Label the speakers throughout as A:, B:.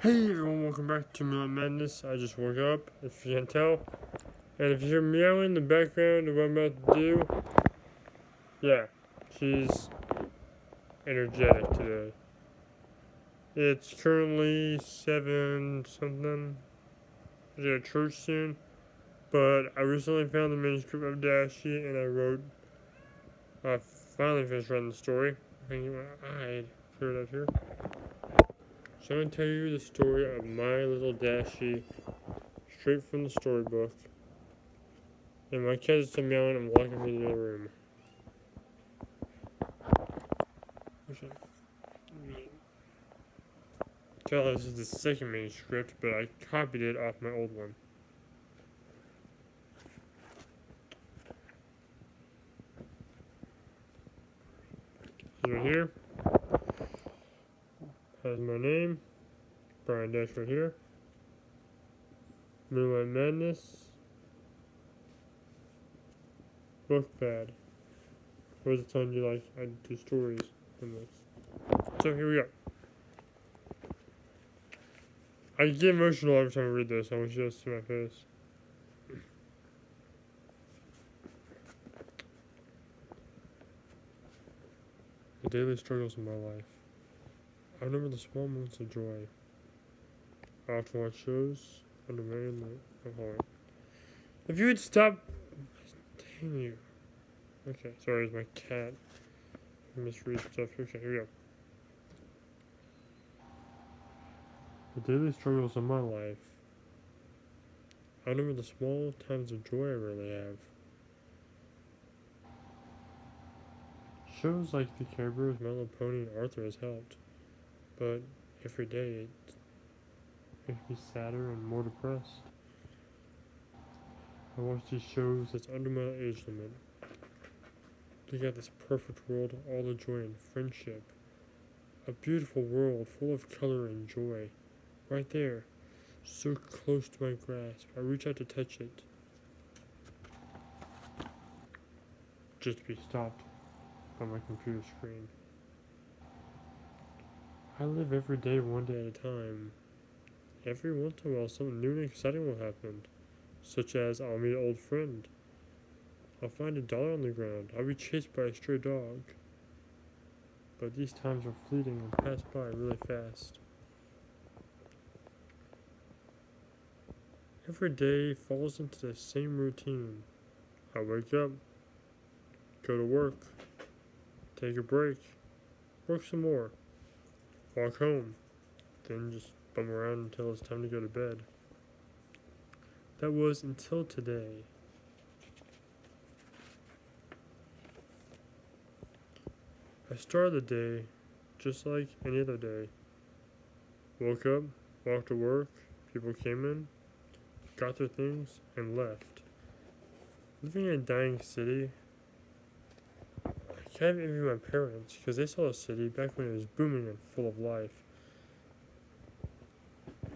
A: Hey everyone, welcome back to Midnight Madness. I just woke up, if you can't tell. And if you hear meowing in the background of what I'm about to do, yeah, she's energetic today. It's currently 7 something. She's at church soon. But I recently found the manuscript of Dashie and I finally finished writing the story. I think I'd clear it up here. So I'm going to tell you the story of my little Dashie, straight from the storybook. And my cat is still meowing and locking me in the other room. Okay. Tell this is the second manuscript, but I copied it off my old one. This right here has my name, Bryin Dash right here. Midnight Madness. Book bad. Where's the time you like I do stories in this? So here we go. I get emotional every time I read this. I want you to see my face. The daily struggles of my life. I remember the small moments of joy. I often watch shows under very late. If you would stop. Dang you. Okay, sorry, it's my cat. I misread stuff. Okay, here we go. The daily struggles of my life. I remember the small times of joy I really have. Shows like The Caribou's My Little Pony and Arthur has helped, but every day it makes me sadder and more depressed. I watch these shows that's under my age limit. Look at this perfect world, all the joy and friendship. A beautiful world full of color and joy. Right there, so close to my grasp. I reach out to touch it. Just to be stopped by my computer screen. I live every day one day at a time. Every once in a while something new and exciting will happen, such as I'll meet an old friend. I'll find $1 on the ground. I'll be chased by a stray dog. But these times are fleeting and pass by really fast. Every day falls into the same routine. I wake up, go to work, take a break, work some more, walk home, then just bum around until it's time to go to bed. That was until today. I started the day just like any other day. Woke up, walked to work, people came in, got their things, and left. Living in a dying city, I kind of envy my parents because they saw the city back when it was booming and full of life.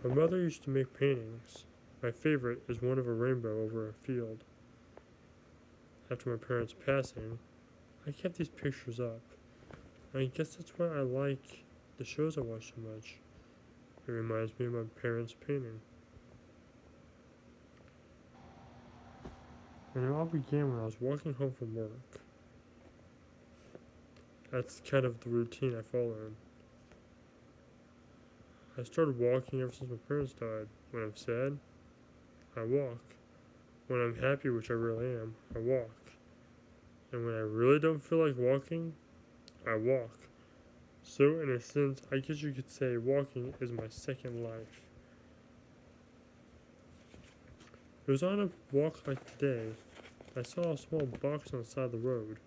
A: My mother used to make paintings. My favorite is one of a rainbow over a field. After my parents' passing, I kept these pictures up. I guess that's why I like the shows I watch so much. It reminds me of my parents' painting. And it all began when I was walking home from work. That's kind of the routine I followed. I started walking ever since my parents died. When I'm sad, I walk. When I'm happy, which I really am, I walk. And when I really don't feel like walking, I walk. So, in a sense, I guess you could say walking is my second life. It was on a walk like today. I saw a small box on the side of the road.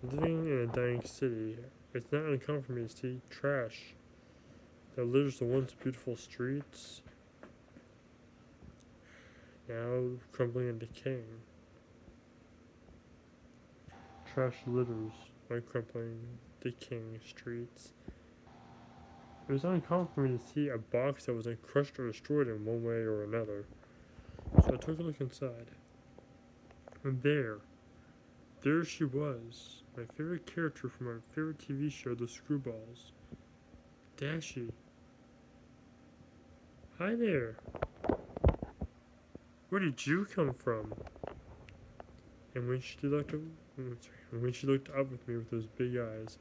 A: Living in a dying city, it's not uncommon for me to see trash that litters the once beautiful streets, now crumbling and decaying. Trash litters my crumbling, decaying streets. It was uncommon for me to see a box that wasn't crushed or destroyed in one way or another. So I took a look inside. And there she was, my favorite character from my favorite TV show, The Screwballs. Dashie. Hi there. Where did you come from? And when she looked up at me with those big eyes,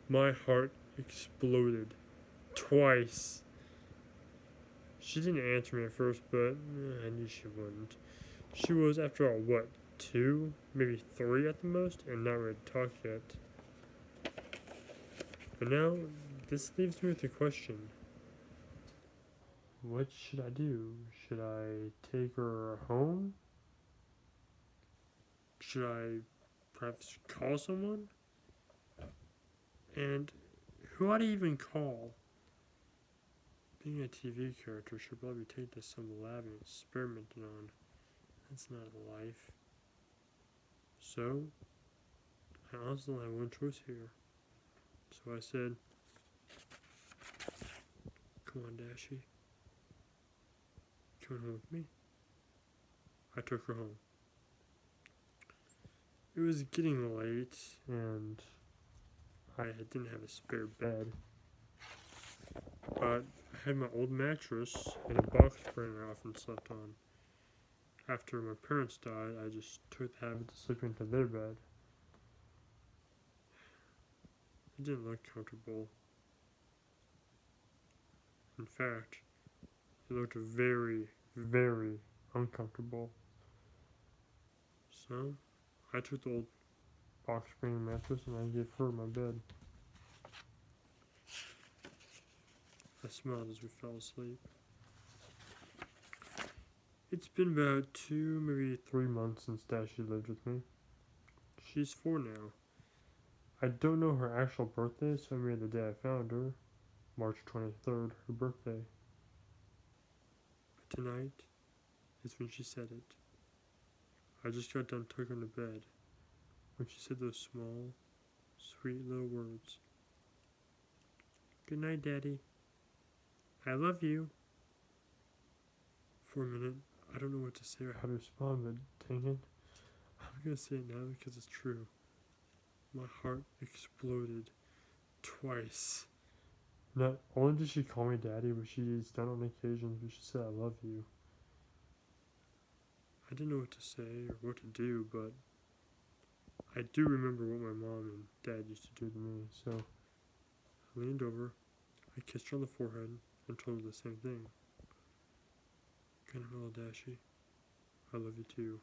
A: my heart exploded. Twice. She didn't answer me at first, but I knew she wouldn't. She was, after all, what, 2, maybe 3 at the most, and not ready to talk yet. But now, this leaves me with a question. What should I do? Should I take her home? Should I perhaps call someone? And who ought to even call? Being a TV character should probably take to some lab and experimented on. That's not a life. So, I honestly only have one choice here. So I said, come on, Dashie. Come home with me. I took her home. It was getting late, and I didn't have a spare bed. But I had my old mattress and a box spring I often slept on. After my parents died, I just took the habit of sleeping into their bed. It didn't look comfortable. In fact, it looked very, very uncomfortable. So, I took the old box spring mattress and I gave her my bed. I smiled as we fell asleep. It's been about 2, maybe 3 months since Dashie lived with me. She's 4 now. I don't know her actual birthday, so I made the day I found her, March 23rd, her birthday. But tonight is when she said it. I just got done tucking her to bed when she said those small, sweet little words. Good night, Daddy. I love you. For a minute, I don't know what to say or how to respond, but dang it, I'm gonna say it now because it's true. My heart exploded twice. Not only did she call me Daddy, but she's done on occasions where she said I love you. I didn't know what to say or what to do, but I do remember what my mom and Dad used to do to me, so I leaned over, I kissed her on the forehead, and told her the same thing. Good night, little Dashie. I love you too.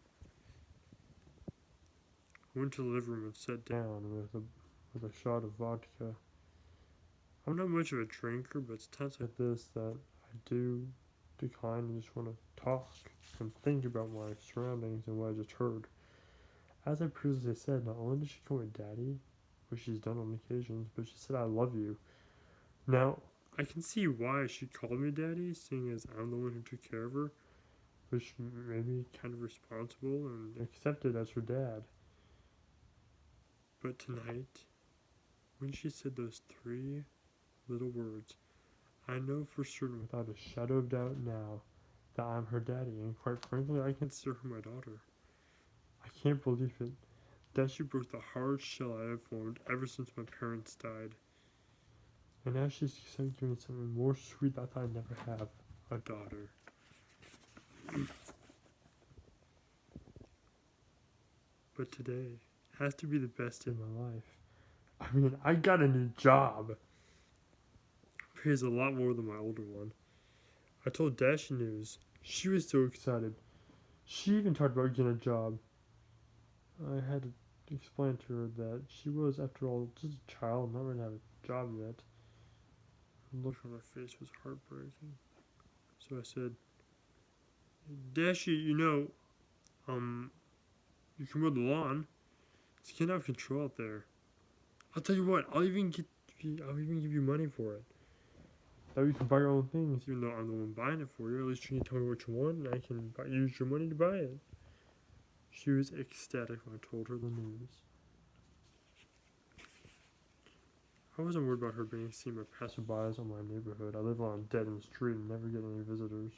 A: I went to the living room and sat down with a shot of vodka. I'm not much of a drinker, but it's times like this that I do decline and just want to talk and think about my surroundings and what I just heard. As I previously said, not only did she call me Daddy, which she's done on occasions, but she said I love you. Now, I can see why she called me Daddy, seeing as I'm the one who took care of her, which made me kind of responsible and accepted as her dad. But tonight, when she said those 3 little words, I know for certain without a shadow of doubt now that I'm her daddy, and quite frankly, I consider her my daughter. I can't believe it. Dashie broke the hard shell I have formed ever since my parents died. And now she's giving me something more sweet that I never have, a daughter. But today has to be the best day of my life. I mean, I got a new job. Pays a lot more than my older one. I told Dashie news. She was so excited. She even talked about getting a job. I had to explain to her that she was, after all, just a child, not ready to have a job yet. The look on her face was heartbreaking. So I said, Dashie, you can mow the lawn. It's getting out of control out there. I'll tell you what, I'll even give you money for it. That way you can buy your own things, even though I'm the one buying it for you. At least you can tell me what you want, and I can use your money to buy it. She was ecstatic when I told her the news. I wasn't worried about her being seen by passerbys on my neighborhood. I live on a dead-end street and never get any visitors.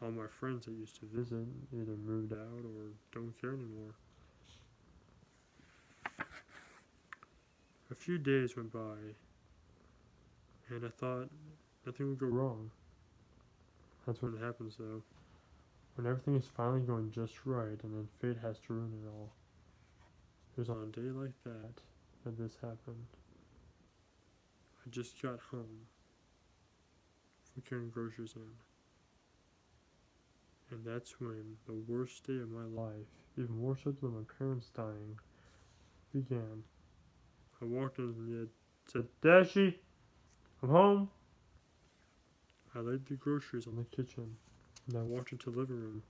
A: All my friends that used to visit either moved out or don't care anymore. A few days went by, and I thought nothing would go wrong. That's when it happens, though. When everything is finally going just right, and then fate has to ruin it all. It was on a day like that that this happened. I just got home from carrying groceries in. And that's when the worst day of my life, even more so than my parents dying, began. I walked in and said, Dashie, I'm home. I laid the groceries on the kitchen, and I walked into the living room.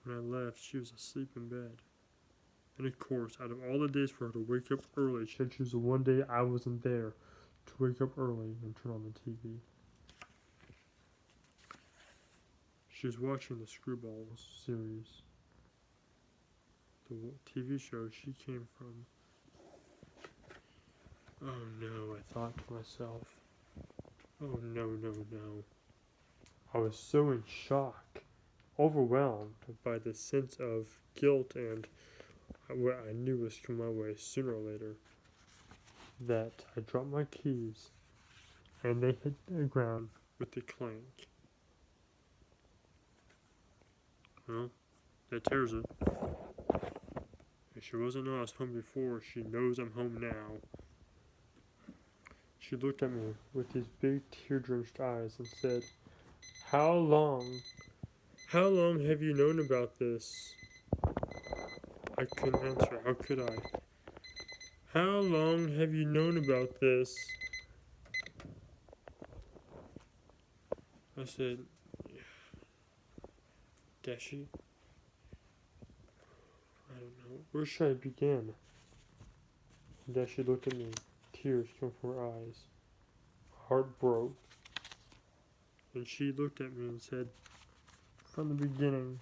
A: When I left, she was asleep in bed. And of course, out of all the days for her to wake up early, she had to choose the one day I wasn't there to wake up early and turn on the TV. She was watching the Screwballs series, the TV show she came from. Oh no, I thought to myself. Oh no. I was so in shock, overwhelmed by the sense of guilt and what I knew was coming my way sooner or later, that I dropped my keys and they hit the ground with a clank. Well, that tears it. If she wasn't know I was home before, she knows I'm home now. She looked at me with these big tear-drenched eyes and said, How long have you known about this? I couldn't answer. How could I? How long have you known about this? I said, Dashie, I don't know. Where should I begin? Dashie looked at me. Tears came from her eyes. Her heart broke. And she looked at me and said, From the beginning.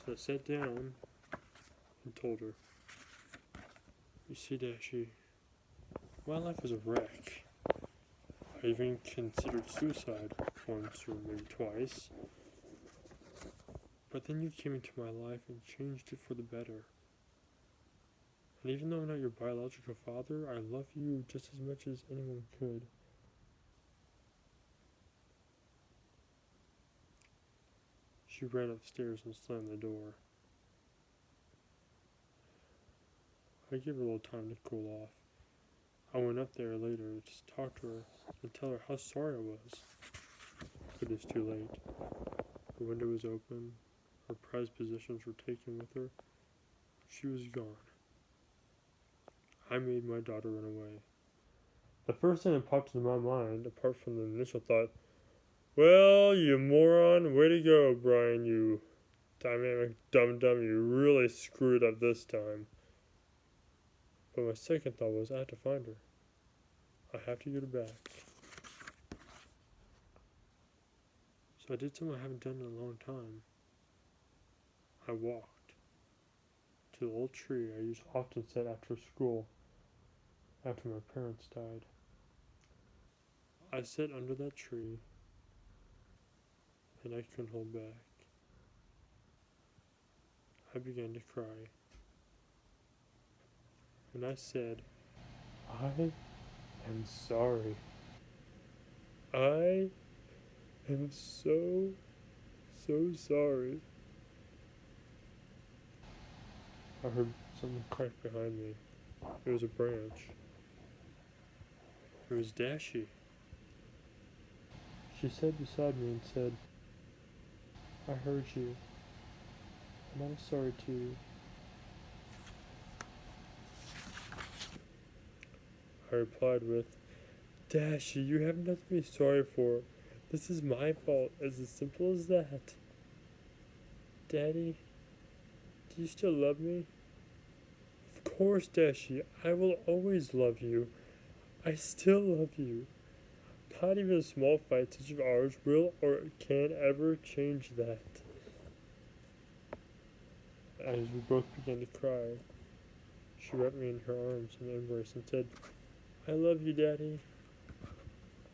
A: So I sat down and told her, You see, Dashie, my life was a wreck. I even considered suicide once or maybe twice. But then you came into my life and changed it for the better. And even though I'm not your biological father, I love you just as much as anyone could. She ran upstairs and slammed the door. I gave her a little time to cool off. I went up there later to just talk to her and tell her how sorry I was. But it's too late. The window was open. Her prized possessions were taken with her. She was gone. I made my daughter run away. The first thing that popped into my mind, apart from the initial thought, Well, you moron, way to go, Bryin, you dynamic dum-dum, you really screwed up this time. But my second thought was, I have to find her. I have to get her back. So I did something I haven't done in a long time. I walked to the old tree I used to often sit after school, after my parents died. I sat under that tree, and I couldn't hold back. I began to cry. And I said, I am sorry. I am so sorry. I heard something crack behind me. It was a branch. It was Dashie. She sat beside me and said, I heard you, and I'm sorry too. I replied with, Dashie, you have nothing to be sorry for. This is my fault, as simple as that. Daddy, do you still love me? Of course, Dashie, I will always love you. I still love you. Not even a small fight such as ours will or can ever change that. As we both began to cry, she wrapped me in her arms in an embrace and said, I love you, Daddy.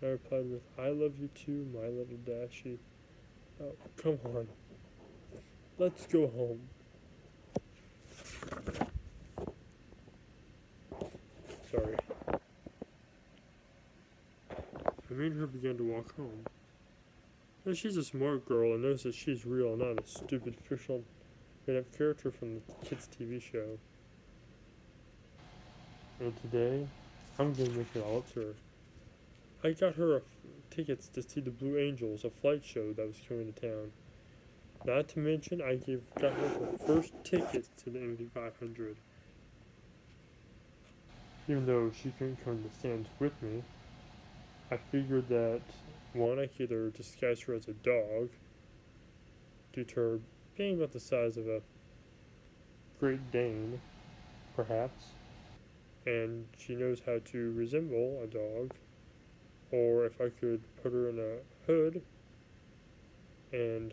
A: I replied with, I love you too, my little Dashie. Oh, come on. Let's go home. Sorry. me and her began to walk home. Now she's a smart girl and knows that she's real, not a stupid fictional made-up character from the kids' TV show. And today, I'm gonna make it all up to her. I got her tickets to see the Blue Angels, a flight show that was coming to town. Not to mention, I got her the first tickets to the Indy 500. Even though she couldn't come to the stands with me, I figured that, one, I could either disguise her as a dog, due to her being about the size of a Great Dane, perhaps, and she knows how to resemble a dog, or if I could put her in a hood and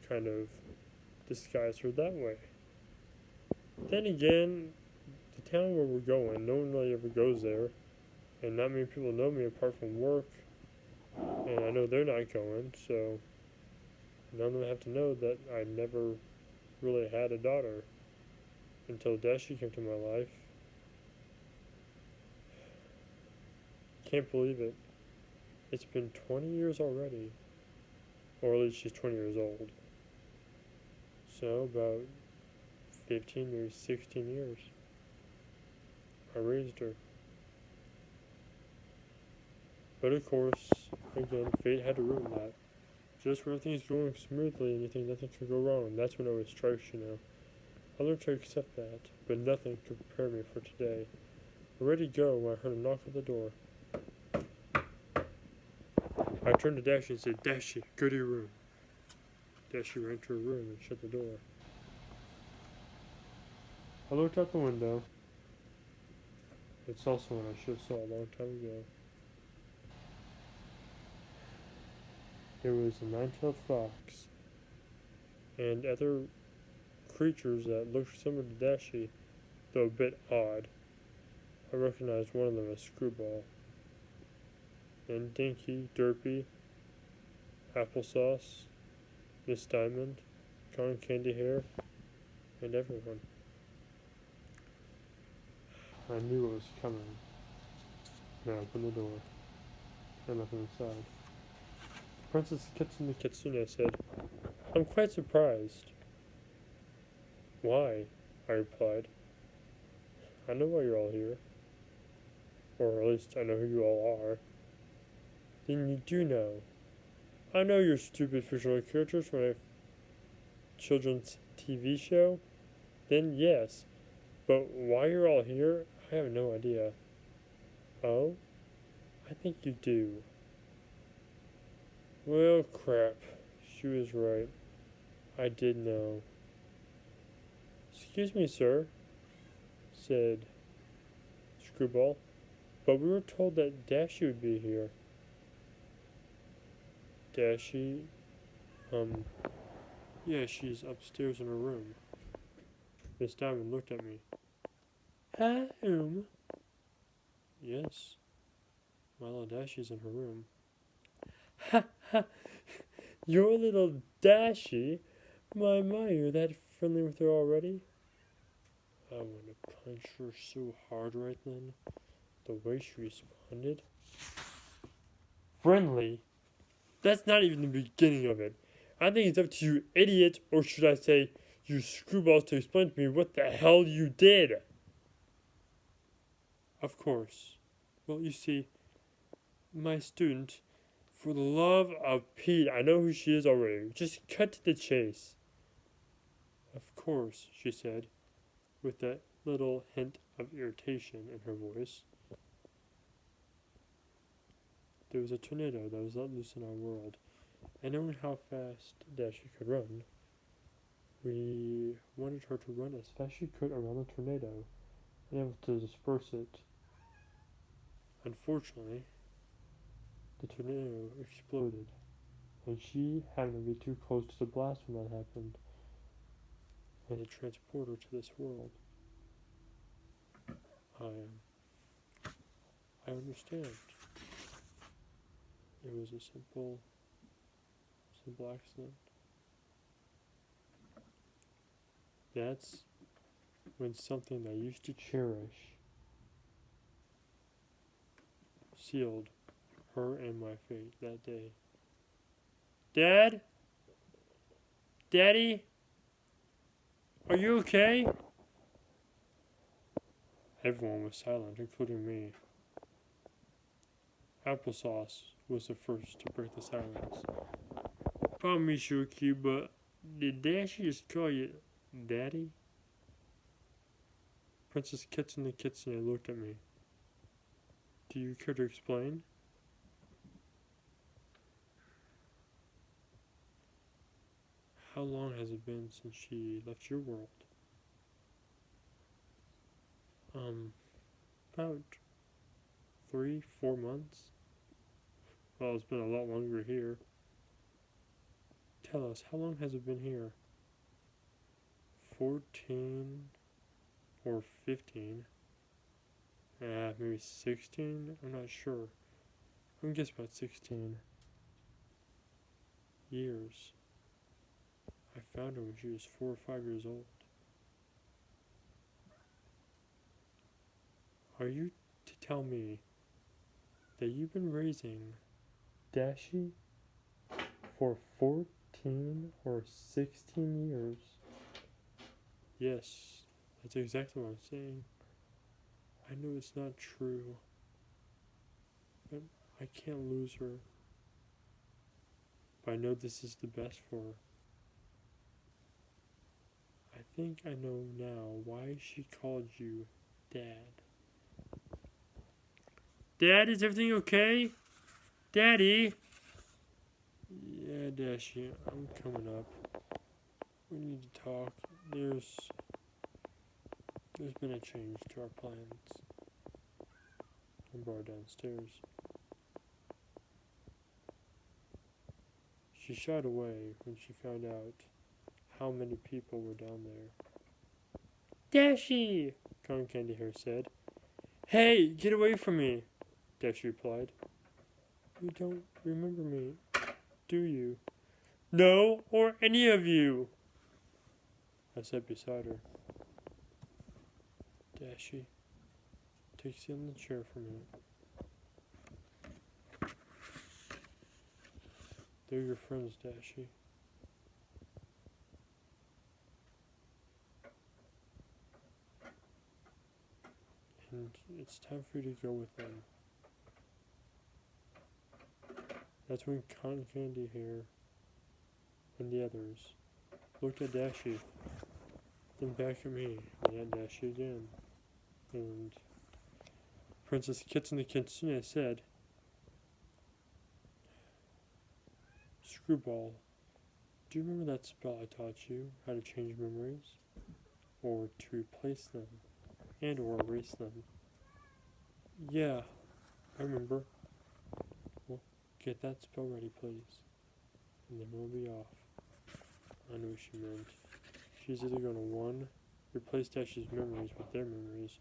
A: kind of disguise her that way. Then again, the town where we're going, no one really ever goes there, and not many people know me apart from work, and I know they're not going, so none of them have to know that I never really had a daughter until Dashie came to my life. Can't believe it. It's been 20 years already, or at least she's 20 years old. So about 15 years, 16 years, I raised her. But of course, again, fate had to ruin that. Just when everything's going smoothly and you think nothing can go wrong, that's when it always strikes, you know. I learned to accept that, but nothing could prepare me for today. I'm ready to go when I heard a knock at the door. I turned to Dashie and said, "Dashie, go to your room." Dashie ran to her room and shut the door. I looked out the window. It's also one I should have saw a long time ago. There was a nine-tailed fox and other creatures that looked similar to Dashie, though a bit odd. I recognized one of them as Screwball. And Dinky, Derpy, Applesauce, Miss Diamond, Cotton Candy Hair, and everyone. I knew what was coming. And I opened the door. And nothing inside. Princess Kitsune Kitsune said, "I'm quite surprised." "Why?" I replied. "I know why you're all here. Or at least I know who you all are." "Then you do know." "I know you're stupid fictional characters from a children's TV show." "Then yes. But why you're all here, I have no idea." "Oh? I think you do." Well, crap. She was right. I did know. "Excuse me, sir," said Screwball, "but we were told that Dashie would be here." Dashie? Yeah, she's upstairs in her room. Miss Diamond looked at me. "Whom?" "Yes, my little Dashie's in her room." "Ha ha! Your little Dashie? My, you're that friendly with her already?" I wanted to punch her so hard right then. The way she responded. Friendly? That's not even the beginning of it. I think it's up to you idiot, or should I say, you screwballs, to explain to me what the hell you did. Of course. Well, you see, my student, for the love of Pete, I know who she is already. Just cut to the chase. Of course, she said, with that little hint of irritation in her voice. There was a tornado that was let loose in our world, and knowing how fast Dashie could run, we wanted her to run as fast as she could around the tornado and able to disperse it. Unfortunately, the tornado exploded, and she happened to be too close to the blast when that happened, and it transported her to this world. I understand. It was a simple accident. That's when something I used to cherish sealed her and my fate that day. Dad? Daddy? Are you okay? Everyone was silent, including me. Applesauce was the first to break the silence. Pardon me, Shuki, but did Dashie just call you Daddy? Princess Kitsune Kitsune looked at me. Do you care to explain? How long has it been since she left your world? About 3-4 months. Well, it's been a lot longer here. Tell us, how long has it been here? 14 or 15? Maybe 16? I'm not sure. I'm gonna guess about 16 years. I found her when she was 4 or 5 years old. Are you to tell me that you've been raising Dashie for 14 or 16 years? Yes, that's exactly what I'm saying. I know it's not true, but I can't lose her. But I know this is the best for her. I think I know now why she called you Dad. Dad, is everything okay? Daddy? Yeah, Dashie, I'm coming up. We need to talk. There's been a change to our plans. I'm brought downstairs. She shied away when she found out how many people were down there. Dashie! Cotton Candy Hair said. Hey, get away from me! Dashie replied. You don't remember me, do you? No, or any of you! I sat beside her. Dashie, take a seat on the chair for a minute. They're your friends, Dashie. And it's time for you to go with them. That's when Cotton Candy Hair and the others looked at Dashie, then back at me, and at Dashie again. And Princess Kitsune Kitsune said, Screwball, do you remember that spell I taught you, how to change memories? Or to replace them, and or erase them? Yeah, I remember. Well, get that spell ready, please. And then we'll be off. I know what she meant. She's either going to, 1, replace Dashie's memories with their memories,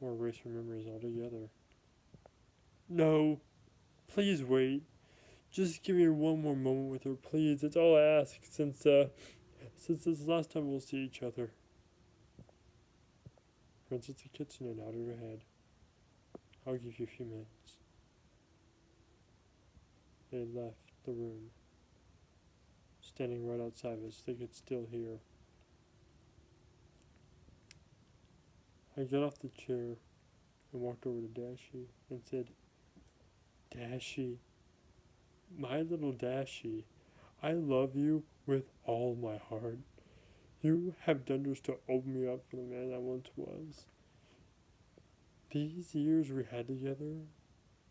A: or erase her memories altogether. No, please wait. Just give me one more moment with her, please. That's all I ask since this is the last time we'll see each other. Princess Kitsune nodded her head. I'll give you a few minutes. They left the room, standing right outside of us. They could still hear. I got off the chair and walked over to Dashie and said, Dashie, my little Dashie, I love you with all my heart. You have done just to open me up for the man I once was. These years we had together,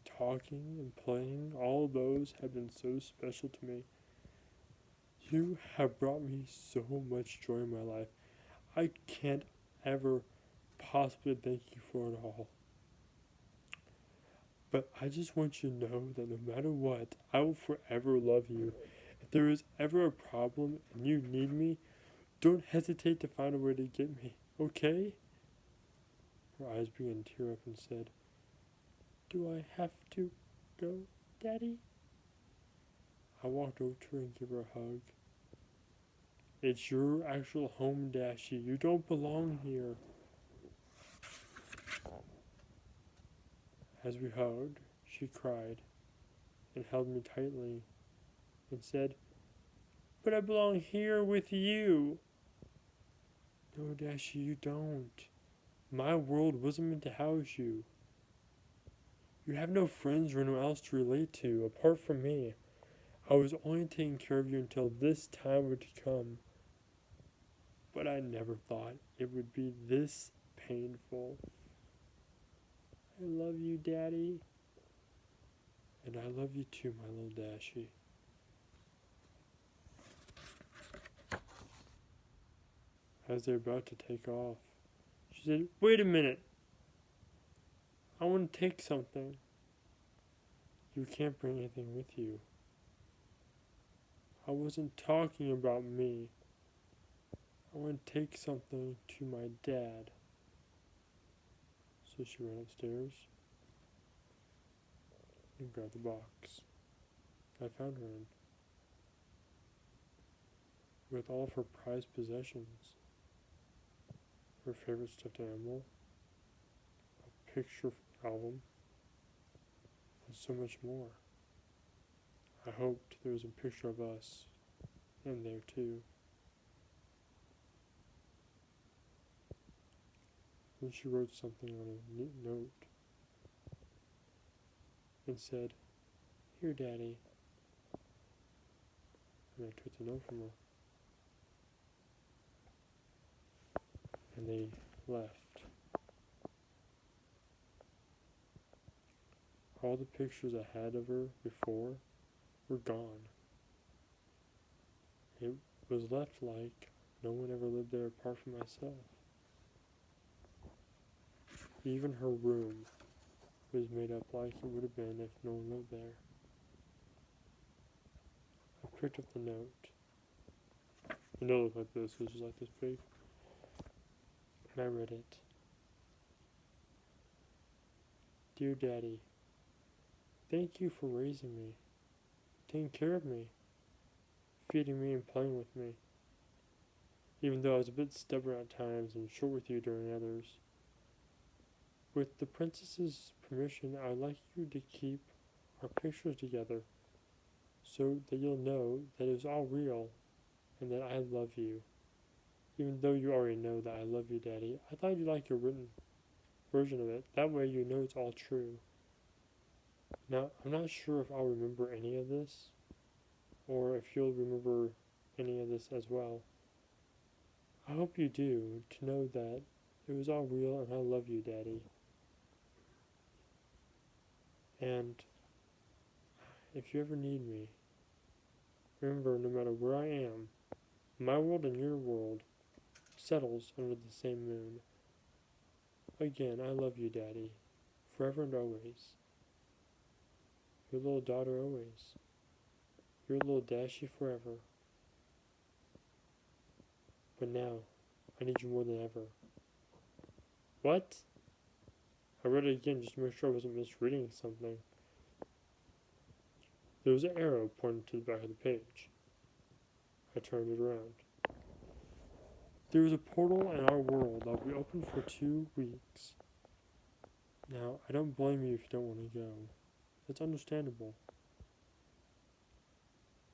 A: talking and playing, all those have been so special to me. You have brought me so much joy in my life. I can't ever possibly thank you for it all. But I just want you to know that no matter what, I will forever love you. If there is ever a problem and you need me, don't hesitate to find a way to get me, okay? Her eyes began to tear up and said, Do I have to go, Daddy? I walked over to her and gave her a hug. It's your actual home, Dashie. You don't belong here. As we hugged, she cried, and held me tightly and said, "But I belong here with you." "No, Dashie, you don't. My world wasn't meant to house you. You have no friends or no one else to relate to apart from me. I was only taking care of you until this time would come. But I never thought it would be this painful. I love you, Daddy. And I love you too, my little Dashie." As they're about to take off, she said, "Wait a minute. I want to take something." "You can't bring anything with you." "I wasn't talking about me. I want to take something to my dad." So she ran upstairs and grabbed the box I found her in, with all of her prized possessions, her favorite stuffed animal, a picture album, and so much more. I hoped there was a picture of us in there too. Then she wrote something on a neat note and said, "Here, Daddy." And I took the note from her. And they left. All the pictures I had of her before were gone. It was left like no one ever lived there apart from myself. Even her room was made up like it would have been if no one lived there. I picked up the note. The note looked like this, it was just like this big. And I read it. "Dear Daddy, thank you for raising me, taking care of me, feeding me and playing with me, even though I was a bit stubborn at times and short with you during others. With the princess's permission, I'd like you to keep our pictures together so that you'll know that it was all real and that I love you. Even though you already know that I love you, Daddy, I thought you'd like a written version of it. That way you know it's all true. Now, I'm not sure if I'll remember any of this, or if you'll remember any of this as well. I hope you do, to know that it was all real and I love you, Daddy. And if you ever need me, remember, no matter where I am, my world and your world settles under the same moon. Again, I love you, Daddy, forever and always. Your little daughter always. Your little Dashie forever. But now, I need you more than ever." What? I read it again just to make sure I wasn't misreading something. There was an arrow pointing to the back of the page. I turned it around. "There is a portal in our world that will be open for 2 weeks. Now, I don't blame you if you don't want to go. That's understandable.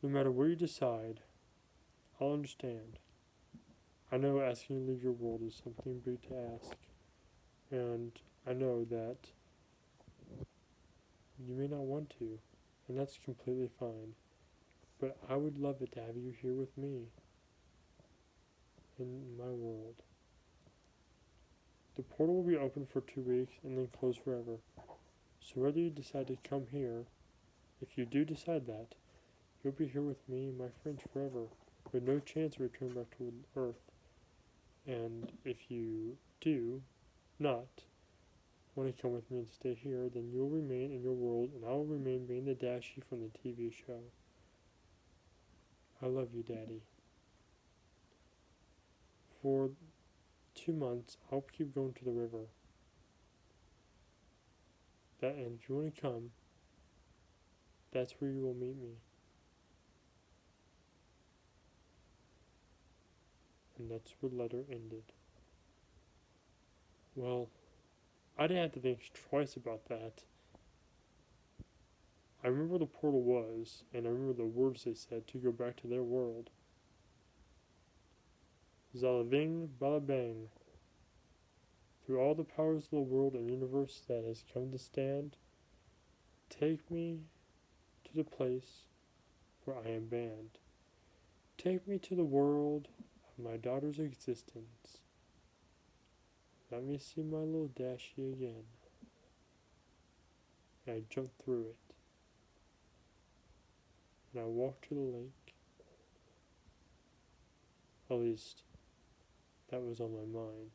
A: No matter where you decide, I'll understand. I know asking you to leave your world is something big to ask, and I know that you may not want to, and that's completely fine. But I would love it to have you here with me in my world. The portal will be open for 2 weeks and then closed forever. So whether you decide to come here, if you do decide that, you'll be here with me and my friends forever, with no chance of returning back to Earth. And if you do not want to come with me and stay here, then you'll remain in your world and I will remain being the Dashie from the TV show. I love you, Daddy. For 2 months, I'll keep going to the river. And if you want to come, that's where you will meet me." And that's where the letter ended. Well, I didn't have to think twice about that. I remember what the portal was, and I remember the words they said to go back to their world. Zalaving Balabang. Through all the powers of the world and universe that has come to stand, take me to the place where I am banned. Take me to the world of my daughter's existence. Let me see my little Dashie again. And I jumped through it. And I walked to the lake. At least, that was on my mind.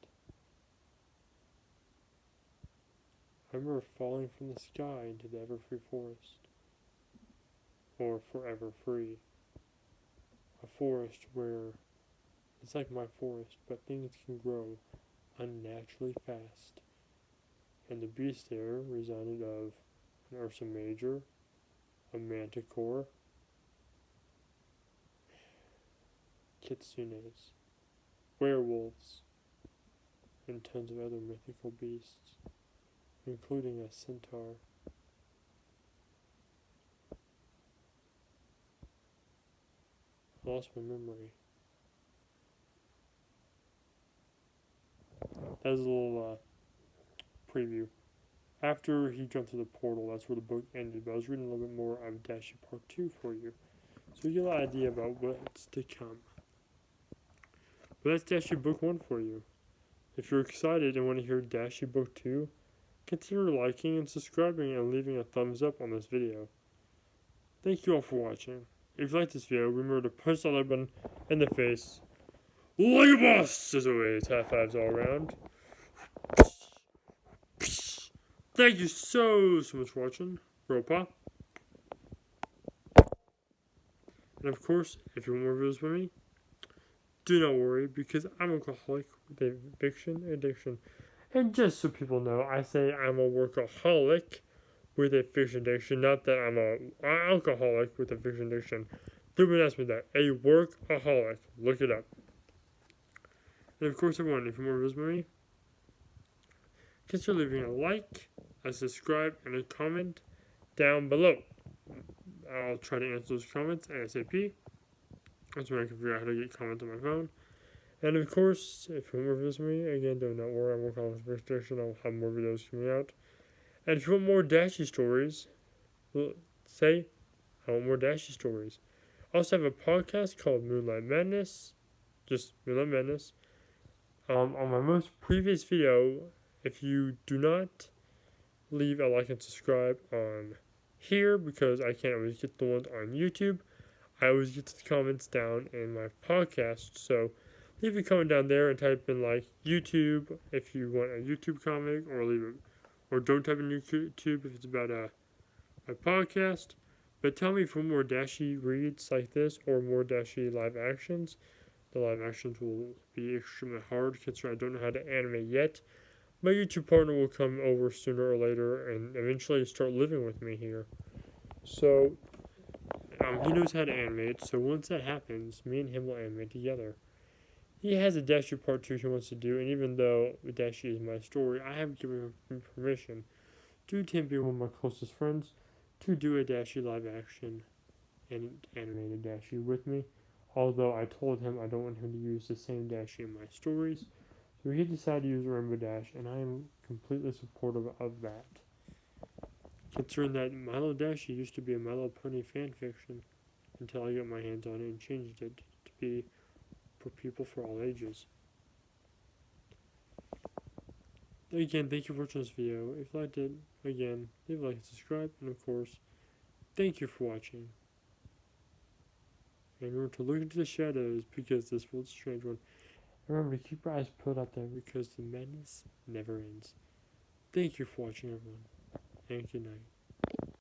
A: I remember falling from the sky into the ever-free forest. Or forever free. A forest where it's like my forest, but things can grow unnaturally fast. And the beast there resounded of an Ursa Major, a Manticore, kitsunes, werewolves, and tons of other mythical beasts, including a centaur. I lost my memory. That was a little preview. After he jumped through the portal, that's where the book ended, but I was reading a little bit more of Dashie Part 2 for you, so you get an idea about what's to come. But that's Dashie Book 1 for you. If you're excited and want to hear Dashie Book 2, consider liking and subscribing and leaving a thumbs up on this video. Thank you all for watching. If you liked this video, remember to punch that like button in the face. Like a boss, as always. High fives all around. Thank you so much for watching. Ropa. And of course, if you want more videos with me, do not worry, because I'm an alcoholic with a addiction. And just so people know, I say I'm a workaholic with a fiction addiction, not that I'm an alcoholic with a fiction addiction. Nobody asked me that. A workaholic. Look it up. And of course, everyone, if you want more videos with me, consider leaving a like, a subscribe, and a comment down below. I'll try to answer those comments ASAP. That's when I can figure out how to get comments on my phone. And of course, if you want more videos with me, again, do not worry, I'm working on this version. I'll have more videos coming out. And if you want more Dashie stories, say, I want more Dashie stories. I also have a podcast called Moonlight Madness. Just Moonlight Madness. On my most previous video, if you do not leave a like and subscribe on here, because I can't always get the ones on YouTube, I always get the comments down in my podcast. So leave a comment down there and type in like YouTube if you want a YouTube comic, or leave it, or don't type in YouTube if it's about my podcast. But tell me for more Dashie reads like this, or more Dashie live actions. The live actions will be extremely hard considering I don't know how to animate yet. My YouTube partner will come over sooner or later and eventually start living with me here. So he knows how to animate, so once that happens, me and him will animate together. He has a Dashie Part 2 he wants to do, and even though Dashie is my story, I have given him permission, due to him being one of my closest friends, to do a Dashie live action and animated Dashie with me. Although I told him I don't want him to use the same Dashie in my stories, so he decided to use Rainbow Dash, and I am completely supportive of that. Considering that My Little Dashie used to be a My Little Pony fanfiction until I got my hands on it and changed it to be for people for all ages. Again, thank you for watching this video. If you liked it, again, leave a like and subscribe, and of course, thank you for watching. And remember to look into the shadows, because this world's a strange one. And remember to keep your eyes peeled out there, because the madness never ends. Thank you for watching, everyone, and good night.